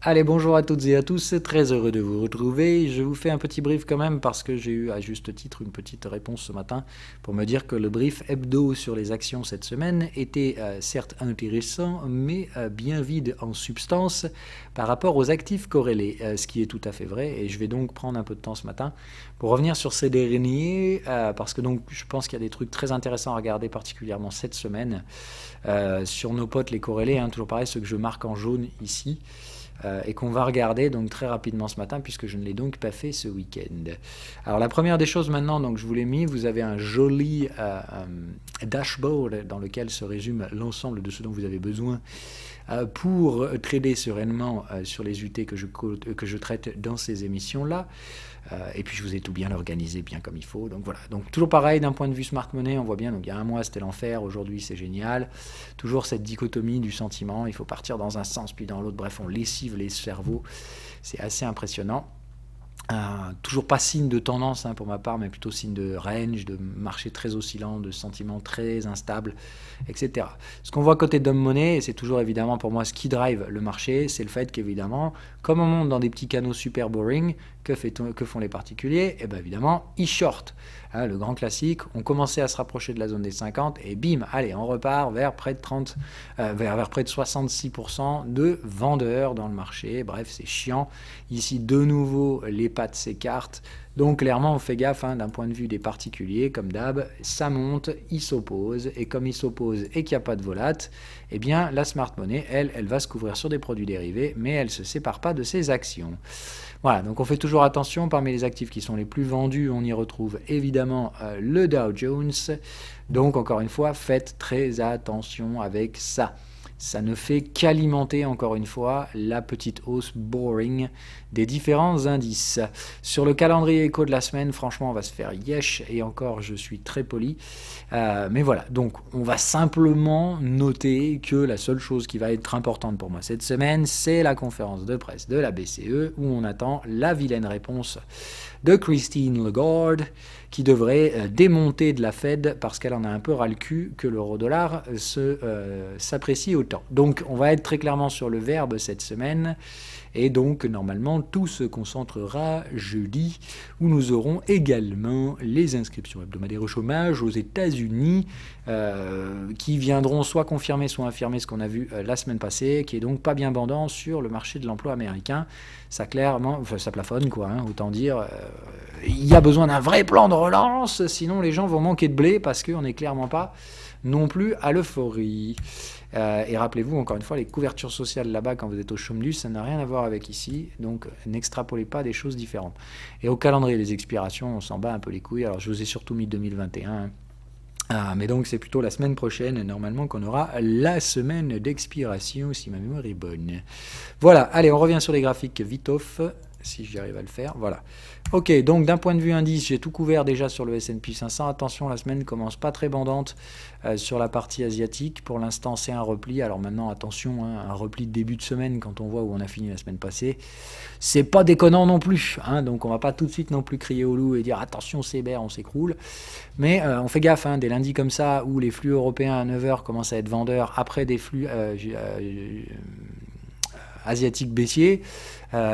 Allez, bonjour à toutes et à tous, très heureux de vous retrouver. Je vous fais un petit brief quand même parce que j'ai eu à juste titre une petite réponse ce matin pour me dire que le brief hebdo sur les actions cette semaine était certes intéressant mais bien vide en substance par rapport aux actifs corrélés, ce qui est tout à fait vrai et je vais donc prendre un peu de temps ce matin pour revenir sur ces derniers parce que donc je pense qu'il y a des trucs très intéressants à regarder particulièrement cette semaine sur nos potes les corrélés, hein, toujours pareil, ceux que je marque en jaune ici et qu'on va regarder donc très rapidement ce matin puisque je ne l'ai donc pas fait ce week-end. Alors la première des choses maintenant, donc je vous l'ai mis, vous avez un joli dashboard dans lequel se résume l'ensemble de ce dont vous avez besoin pour trader sereinement sur les UT que je traite dans ces émissions-là. Et puis je vous ai tout bien organisé, bien comme il faut. Donc voilà. Donc toujours pareil d'un point de vue smart money, on voit bien. Donc il y a un mois c'était l'enfer, aujourd'hui c'est génial. Toujours cette dichotomie du sentiment. Il faut partir dans un sens puis dans l'autre. Bref, on lessive les cerveaux. C'est assez impressionnant. Toujours pas signe de tendance pour ma part, mais plutôt signe de range, de marché très oscillant, de sentiments très instables, etc. Ce qu'on voit côté dumb money, et c'est toujours évidemment pour moi ce qui drive le marché, c'est le fait qu'évidemment, comme on monte dans des petits canaux super boring, que font les particuliers? Et bien évidemment, ils short. Le grand classique, on commençait à se rapprocher de la zone des 50 et bim, allez, on repart vers près de 30, vers près de 66% de vendeurs dans le marché. Bref, c'est chiant. Ici, de nouveau, les pattes s'écartent. Donc clairement, on fait gaffe d'un point de vue des particuliers, comme d'hab, ça monte, il s'oppose, et comme il s'oppose et qu'il n'y a pas de volate, eh bien la smart money, elle va se couvrir sur des produits dérivés, mais elle ne se sépare pas de ses actions. Voilà, donc on fait toujours attention, parmi les actifs qui sont les plus vendus, on y retrouve évidemment le Dow Jones, donc encore une fois, faites très attention avec ça. Ça ne fait qu'alimenter, encore une fois, la petite hausse boring des différents indices. Sur le calendrier éco de la semaine, franchement, on va se faire yesh, et encore, je suis très poli. Mais voilà, donc on va simplement noter que la seule chose qui va être importante pour moi cette semaine, c'est la conférence de presse de la BCE, où on attend la vilaine réponse de Christine Lagarde, qui devrait démonter de la Fed parce qu'elle en a un peu ras le cul que l'euro-dollar s'apprécie autant. Donc on va être très clairement sur le verbe cette semaine, et donc normalement tout se concentrera jeudi, où nous aurons également les inscriptions hebdomadaires au chômage aux États-Unis, qui viendront soit confirmer soit infirmer ce qu'on a vu la semaine passée, qui est donc pas bien bandant sur le marché de l'emploi américain. Ça clairement, enfin, ça plafonne quoi, autant dire. Il y a besoin d'un vrai plan de relance, sinon les gens vont manquer de blé parce qu'on n'est clairement pas non plus à l'euphorie. Et rappelez-vous, encore une fois, les couvertures sociales là-bas, quand vous êtes au chômage, ça n'a rien à voir avec ici, donc n'extrapolez pas des choses différentes. Et au calendrier des expirations, on s'en bat un peu les couilles, alors je vous ai surtout mis 2021, mais donc c'est plutôt la semaine prochaine, normalement, qu'on aura la semaine d'expiration, si ma mémoire est bonne. Voilà, allez, on revient sur les graphiques vite off, si j'arrive à le faire, voilà. Ok, donc d'un point de vue indice, j'ai tout couvert déjà sur le S&P 500. Attention, la semaine commence pas très bandante sur la partie asiatique. Pour l'instant, c'est un repli. Alors maintenant, attention, un repli de début de semaine quand on voit où on a fini la semaine passée. C'est pas déconnant non plus. Donc on va pas tout de suite non plus crier au loup et dire attention, c'est BR, on s'écroule. Mais on fait gaffe, des lundis comme ça où les flux européens à 9h commencent à être vendeurs après des flux asiatiques baissiers.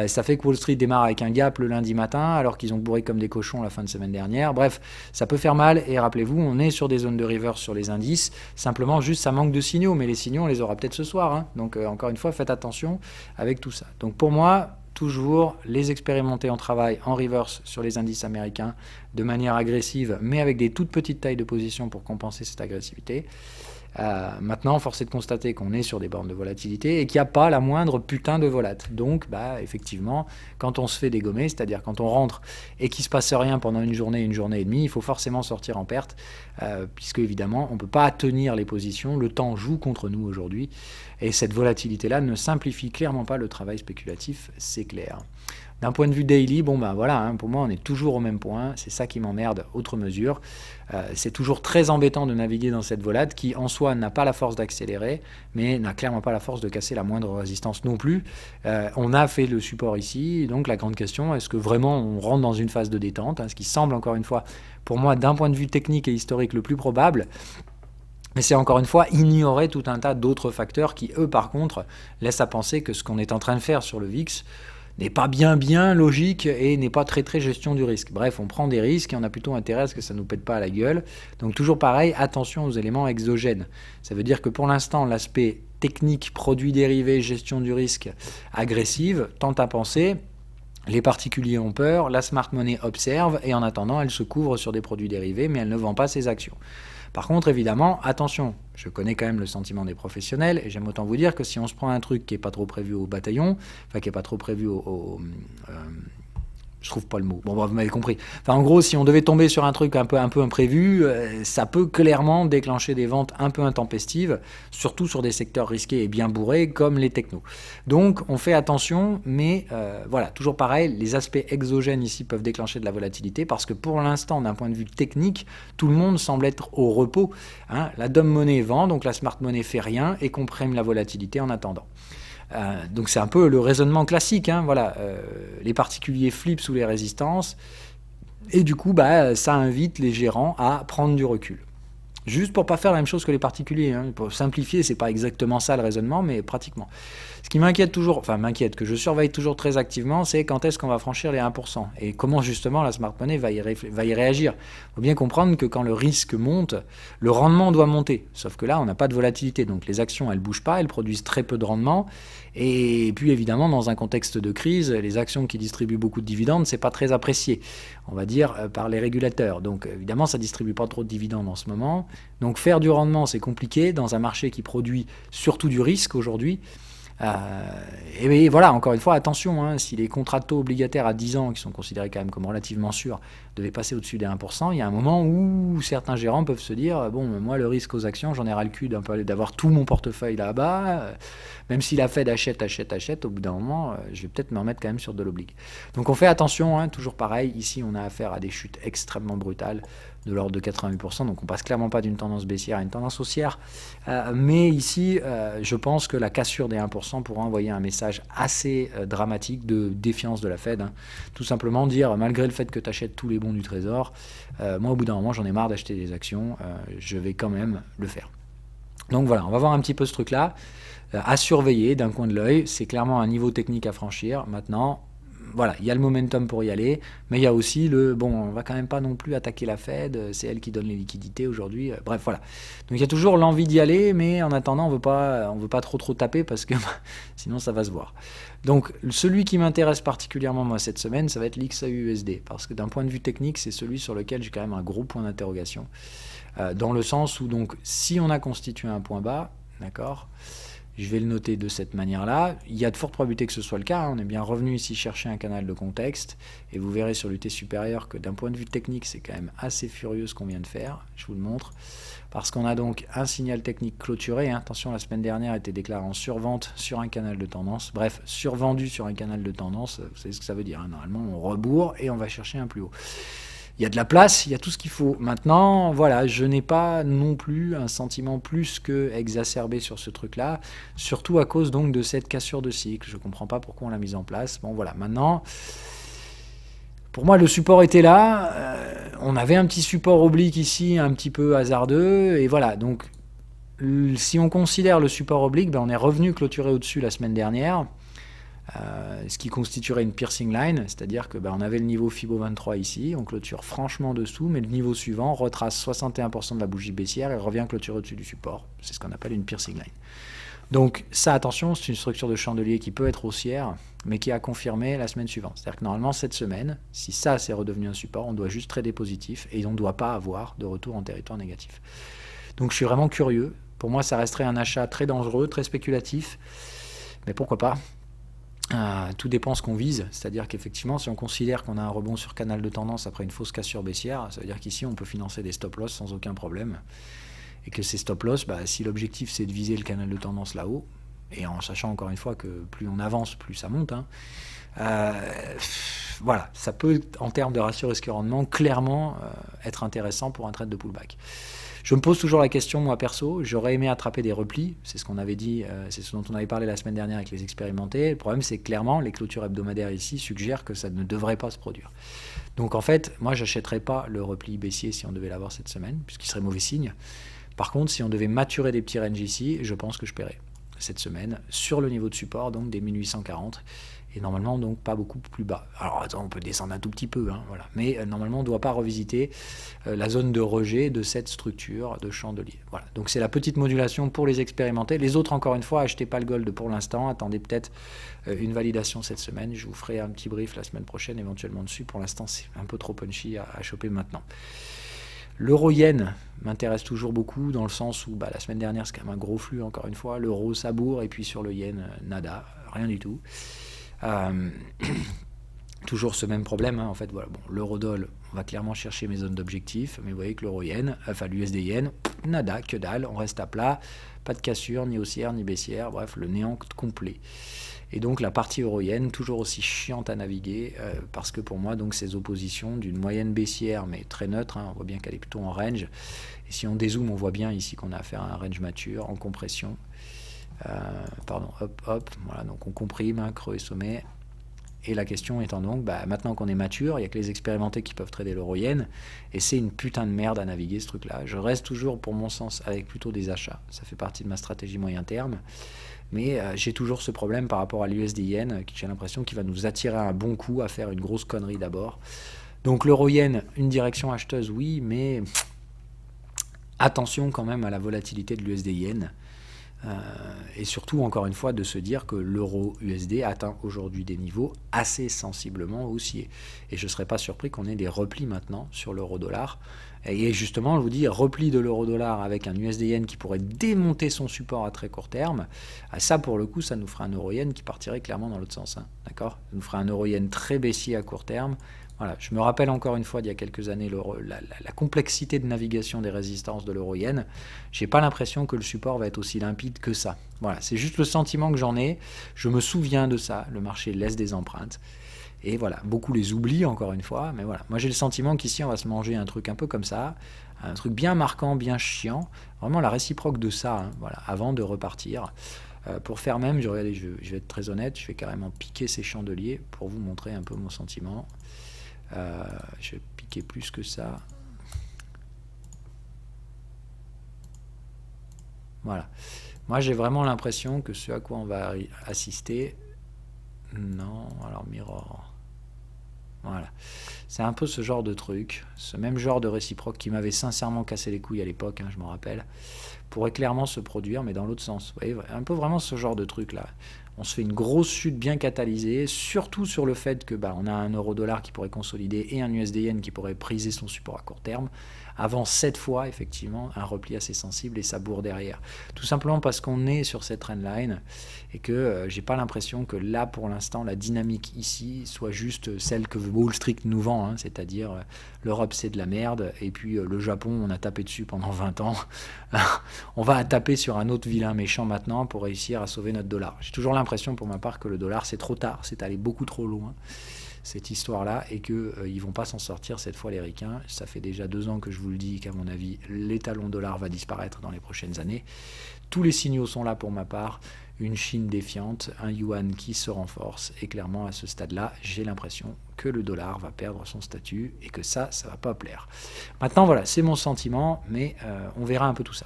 Ça fait que Wall Street démarre avec un gap le lundi matin, alors qu'ils ont bourré comme des cochons la fin de semaine dernière. Bref, ça peut faire mal, et rappelez-vous, on est sur des zones de reverse sur les indices. Simplement, juste, ça manque de signaux, mais les signaux, on les aura peut-être ce soir. Donc, encore une fois, faites attention avec tout ça. Donc, pour moi, toujours les expérimenter en travail en reverse sur les indices américains de manière agressive, mais avec des toutes petites tailles de position pour compenser cette agressivité. Maintenant, force est de constater qu'on est sur des bornes de volatilité et qu'il n'y a pas la moindre putain de volate. Donc, effectivement, quand on se fait dégommer, c'est-à-dire quand on rentre et qu'il ne se passe rien pendant une journée et demie, il faut forcément sortir en perte, puisque évidemment, on ne peut pas tenir les positions. Le temps joue contre nous aujourd'hui, et cette volatilité-là ne simplifie clairement pas le travail spéculatif, c'est clair. D'un point de vue daily, voilà, pour moi on est toujours au même point, c'est ça qui m'emmerde, autre mesure. C'est toujours très embêtant de naviguer dans cette volate qui en soi n'a pas la force d'accélérer, mais n'a clairement pas la force de casser la moindre résistance non plus. On a fait le support ici, donc la grande question, est-ce que vraiment on rentre dans une phase de détente, ce qui semble encore une fois, pour moi d'un point de vue technique et historique le plus probable. Mais c'est encore une fois ignorer tout un tas d'autres facteurs qui, eux, par contre, laissent à penser que ce qu'on est en train de faire sur le VIX n'est pas bien logique et n'est pas très gestion du risque. Bref, on prend des risques et on a plutôt intérêt à ce que ça ne nous pète pas à la gueule. Donc toujours pareil, attention aux éléments exogènes. Ça veut dire que pour l'instant, l'aspect technique, produits dérivés, gestion du risque agressive, tente à penser. Les particuliers ont peur, la smart money observe et en attendant, elle se couvre sur des produits dérivés, mais elle ne vend pas ses actions. Par contre, évidemment, attention, je connais quand même le sentiment des professionnels et j'aime autant vous dire que si on se prend un truc qui n'est pas trop prévu au bataillon, enfin qui n'est pas trop prévu je trouve pas le mot. Bon, vous m'avez compris. Enfin, en gros, si on devait tomber sur un truc un peu imprévu, ça peut clairement déclencher des ventes un peu intempestives, surtout sur des secteurs risqués et bien bourrés comme les technos. Donc, on fait attention, mais voilà, toujours pareil, les aspects exogènes ici peuvent déclencher de la volatilité parce que pour l'instant, d'un point de vue technique, tout le monde semble être au repos. Hein. La dumb money vend, donc la smart money fait rien et comprime la volatilité en attendant. Donc c'est un peu le raisonnement classique, hein, voilà. Les particuliers flippent sous les résistances et du coup ça invite les gérants à prendre du recul. Juste pour pas faire la même chose que les particuliers, hein. Pour simplifier, c'est pas exactement ça le raisonnement, mais pratiquement. Ce qui m'inquiète toujours, enfin m'inquiète, que je surveille toujours très activement, c'est quand est-ce qu'on va franchir les 1% et comment justement la smart money va y réagir. Il faut bien comprendre que quand le risque monte, le rendement doit monter. Sauf que là, on n'a pas de volatilité, donc les actions, elles bougent pas, elles produisent très peu de rendement. Et puis évidemment, dans un contexte de crise, les actions qui distribuent beaucoup de dividendes, c'est pas très apprécié, on va dire, par les régulateurs. Donc évidemment, ça distribue pas trop de dividendes en ce moment. Donc faire du rendement, c'est compliqué dans un marché qui produit surtout du risque aujourd'hui. Et voilà, encore une fois, attention, hein, si les contrats de taux obligataires à 10 ans, qui sont considérés quand même comme relativement sûrs, devaient passer au-dessus des 1%, il y a un moment où certains gérants peuvent se dire, bon, moi, le risque aux actions, j'en ai ras le cul d'avoir tout mon portefeuille là-bas, même si la Fed achète, au bout d'un moment, je vais peut-être me remettre quand même sur de l'oblig. Donc on fait attention, hein, toujours pareil, ici on a affaire à des chutes extrêmement brutales, de l'ordre de 88%, donc on passe clairement pas d'une tendance baissière à une tendance haussière, mais ici, je pense que la cassure des 1% pourra envoyer un message assez dramatique de défiance de la Fed, hein. Tout simplement dire, malgré le fait que tu achètes tous les bons du Trésor, moi au bout d'un moment j'en ai marre d'acheter des actions, je vais quand même le faire. Donc voilà, on va voir un petit peu ce truc-là, à surveiller d'un coin de l'œil, c'est clairement un niveau technique à franchir. Maintenant, voilà, il y a le momentum pour y aller, mais il y a aussi on va quand même pas non plus attaquer la Fed, c'est elle qui donne les liquidités aujourd'hui, bref, voilà. Donc il y a toujours l'envie d'y aller, mais en attendant, on veut pas trop taper parce que sinon ça va se voir. Donc celui qui m'intéresse particulièrement moi cette semaine, ça va être l'XAUUSD, parce que d'un point de vue technique, c'est celui sur lequel j'ai quand même un gros point d'interrogation, dans le sens où donc si on a constitué un point bas, d'accord, je vais le noter de cette manière-là. Il y a de fortes probabilités que ce soit le cas. On est bien revenu ici chercher un canal de contexte. Et vous verrez sur l'UT supérieur que d'un point de vue technique, c'est quand même assez furieux ce qu'on vient de faire. Je vous le montre. Parce qu'on a donc un signal technique clôturé. Attention, la semaine dernière était déclaré en survente sur un canal de tendance. Bref, survendu sur un canal de tendance. Vous savez ce que ça veut dire. Normalement, on rebourre et on va chercher un plus haut. Il y a de la place, il y a tout ce qu'il faut. Maintenant, voilà, je n'ai pas non plus un sentiment plus que exacerbé sur ce truc-là, surtout à cause donc de cette cassure de cycle. Je ne comprends pas pourquoi on l'a mise en place. Bon, voilà, maintenant, pour moi, le support était là. On avait un petit support oblique ici, un petit peu hasardeux, et voilà. Donc, si on considère le support oblique, on est revenu clôturer au-dessus la semaine dernière. Ce qui constituerait une piercing line, c'est-à-dire que on avait le niveau Fibo 23 ici, on clôture franchement dessous, mais le niveau suivant retrace 61% de la bougie baissière et revient clôturer au-dessus du support. C'est ce qu'on appelle une piercing line. Donc ça, attention, c'est une structure de chandelier qui peut être haussière, mais qui a confirmé la semaine suivante. C'est-à-dire que normalement, cette semaine, si ça c'est redevenu un support, on doit juste trader positif et on ne doit pas avoir de retour en territoire négatif. Donc je suis vraiment curieux. Pour moi, ça resterait un achat très dangereux, très spéculatif, mais pourquoi pas. Tout dépend ce qu'on vise, c'est-à-dire qu'effectivement, si on considère qu'on a un rebond sur canal de tendance après une fausse cassure baissière, ça veut dire qu'ici, on peut financer des stop-loss sans aucun problème. Et que ces stop-loss, si l'objectif c'est de viser le canal de tendance là-haut, et en sachant encore une fois que plus on avance, plus ça monte, voilà, ça peut, en termes de ratio risque-rendement, clairement être intéressant pour un trade de pullback. Je me pose toujours la question, moi perso, j'aurais aimé attraper des replis, c'est ce qu'on avait dit, c'est ce dont on avait parlé la semaine dernière avec les expérimentés. Le problème, c'est que clairement, les clôtures hebdomadaires ici suggèrent que ça ne devrait pas se produire. Donc en fait, moi, j'achèterais pas le repli baissier si on devait l'avoir cette semaine, puisqu'il serait mauvais signe. Par contre, si on devait maturer des petits ranges ici, je pense que je paierais cette semaine sur le niveau de support, donc des 1840. Et normalement, donc, pas beaucoup plus bas. Alors, attends, on peut descendre un tout petit peu, hein, voilà. Mais normalement, on ne doit pas revisiter la zone de rejet de cette structure de chandelier. Voilà. Donc, c'est la petite modulation pour les expérimenter. Les autres, encore une fois, achetez pas le gold pour l'instant. Attendez peut-être une validation cette semaine. Je vous ferai un petit brief la semaine prochaine, éventuellement dessus. Pour l'instant, c'est un peu trop punchy à choper maintenant. L'euro-yen m'intéresse toujours beaucoup dans le sens où la semaine dernière, c'est quand même un gros flux, encore une fois. L'euro, ça bourre, et puis sur le yen, nada, rien du tout. Toujours ce même problème, hein, en fait, voilà. Bon, l'euro-doll, on va clairement chercher mes zones d'objectif, mais vous voyez que l'euro-yen, enfin l'USD-yen, nada, que dalle, on reste à plat, pas de cassure, ni haussière, ni baissière, bref, le néant complet. Et donc la partie euro-yen, toujours aussi chiante à naviguer, parce que pour moi, donc ces oppositions d'une moyenne baissière, mais très neutre, hein, on voit bien qu'elle est plutôt en range, et si on dézoome, on voit bien ici qu'on a affaire à un range mature, en compression, hop, voilà, donc on comprime, hein, creux et sommet. Et la question étant donc, maintenant qu'on est mature, il n'y a que les expérimentés qui peuvent trader l'euro-yen, et c'est une putain de merde à naviguer ce truc-là. Je reste toujours, pour mon sens, avec plutôt des achats. Ça fait partie de ma stratégie moyen terme. Mais j'ai toujours ce problème par rapport à l'USD-yen, qui j'ai l'impression qu'il va nous attirer un bon coup à faire une grosse connerie d'abord. Donc l'euro-yen, une direction acheteuse, oui, mais attention quand même à la volatilité de l'USD-yen. Et surtout, encore une fois, de se dire que l'euro-USD atteint aujourd'hui des niveaux assez sensiblement haussiers. Et je ne serais pas surpris qu'on ait des replis maintenant sur l'euro-dollar. Et justement, je vous dis, repli de l'euro-dollar avec un USD-yen qui pourrait démonter son support à très court terme, ça, pour le coup, ça nous ferait un euro-yen qui partirait clairement dans l'autre sens. Hein, d'accord ? Ça nous ferait un euro-yen très baissier à court terme. Voilà, je me rappelle encore une fois d'il y a quelques années la complexité de navigation des résistances de l'euro-yen. J'ai pas l'impression que le support va être aussi limpide que ça. Voilà, c'est juste le sentiment que j'en ai. Je me souviens de ça. Le marché laisse des empreintes. Et voilà, beaucoup les oublient encore une fois. Mais voilà, moi j'ai le sentiment qu'ici on va se manger un truc un peu comme ça. Un truc bien marquant, bien chiant. Vraiment la réciproque de ça, hein, voilà, avant de repartir. Pour faire même, je vais être très honnête, je vais carrément piquer ces chandeliers pour vous montrer un peu mon sentiment. Je vais piquer plus que ça. Voilà. Moi, j'ai vraiment l'impression que ce à quoi on va assister... Non, alors mirror. Voilà. C'est un peu ce genre de truc, ce même genre de réciproque qui m'avait sincèrement cassé les couilles à l'époque, hein, je m'en rappelle, pourrait clairement se produire, mais dans l'autre sens. Vous voyez, un peu vraiment ce genre de truc-là. On se fait une grosse chute bien catalysée, surtout sur le fait que on a un euro-dollar qui pourrait consolider et un USD-yen qui pourrait briser son support à court terme, avant 7 fois, effectivement, un repli assez sensible et ça bourre derrière. Tout simplement parce qu'on est sur cette trendline et que j'ai pas l'impression que là, pour l'instant, la dynamique ici soit juste celle que Wall Street nous vend, hein, c'est-à-dire l'Europe c'est de la merde et puis le Japon on a tapé dessus pendant 20 ans. On va taper sur un autre vilain méchant maintenant pour réussir à sauver notre dollar. J'ai toujours l'impression pour ma part que le dollar c'est trop tard, c'est allé beaucoup trop loin cette histoire-là et qu'ils vont pas s'en sortir cette fois les ricains. Ça fait déjà 2 ans que je vous le dis qu'à mon avis l'étalon dollar va disparaître dans les prochaines années. Tous les signaux sont là pour ma part. Une Chine défiante, un yuan qui se renforce et clairement à ce stade-là, j'ai l'impression que le dollar va perdre son statut et que ça va pas plaire. Maintenant voilà, c'est mon sentiment, mais on verra un peu tout ça.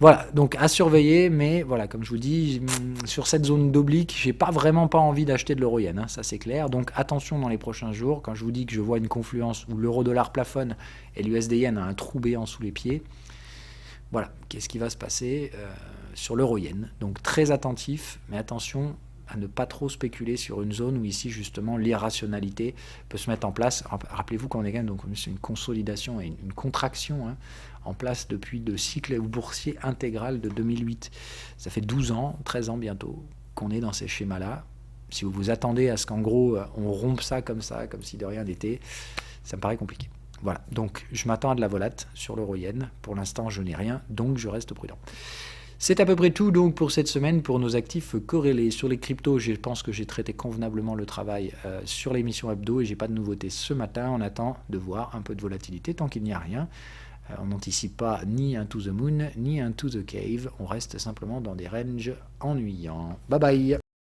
Voilà, donc à surveiller, mais voilà, comme je vous dis, sur cette zone d'oblique, j'ai vraiment pas envie d'acheter de l'euro-yen, hein, ça c'est clair. Donc attention dans les prochains jours, quand je vous dis que je vois une confluence où l'euro-dollar plafonne et l'USD-yen a un trou béant sous les pieds, voilà, qu'est-ce qui va se passer sur l'euro-yen. Donc très attentif, mais attention à ne pas trop spéculer sur une zone où ici justement l'irrationalité peut se mettre en place. Rappelez-vous qu'on est quand même donc c'est une consolidation et une contraction en place depuis le cycle boursier intégral de 2008. Ça fait 12 ans, 13 ans bientôt qu'on est dans ces schémas-là. Si vous vous attendez à ce qu'en gros on rompe ça, comme si de rien n'était, ça me paraît compliqué. Voilà, donc je m'attends à de la volate sur l'euro-yen. Pour l'instant, je n'ai rien, donc je reste prudent. C'est à peu près tout donc pour cette semaine pour nos actifs corrélés. Sur les cryptos, je pense que j'ai traité convenablement le travail sur l'émission hebdo et j'ai pas de nouveautés ce matin. On attend de voir un peu de volatilité tant qu'il n'y a rien. On n'anticipe pas ni un to the moon, ni un to the cave. On reste simplement dans des ranges ennuyants. Bye bye!